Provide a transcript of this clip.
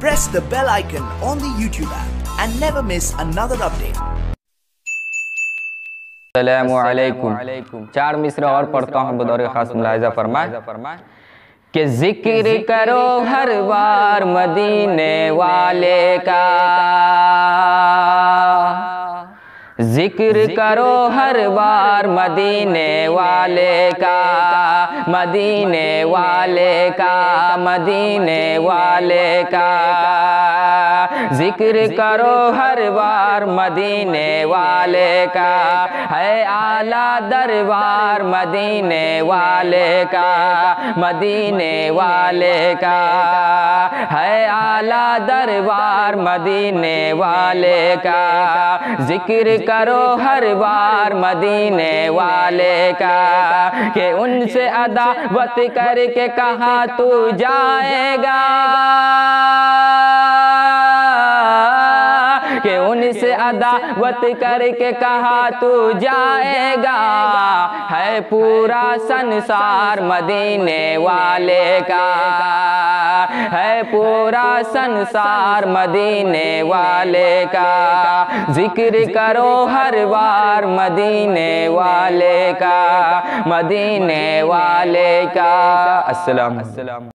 press the bell icon on the YouTube app and never miss another update. अस्सलामुअलैकुम। चार मिसरा और पढ़ता हूँ बदौर खास मुलाहिज़ा फरमाए कि जिक्र करो हर बार मदीने वाले का, जिक्र करो हर बार मदीने वाले का, मदीने वाले का, मदीने वाले का। जिक्र करो हर बार मदीने वाले का, है आला दरबार मदीने वाले का, मदीने वाले का। है आला दरबार मदीने वाले का। जिक्र करो हर बार मदीने वाले का, कि उनसे अदावत करके कहाँ तू जाएगा, कि उनसे अदावत करके कहाँ तू जाएगा। है पूरा संसार मदीने वाले का, है पूरा संसार मदीने वाले का। जिक्र करो हर बार मदीने वाले का, मदीने वाले का। अस्सलाम।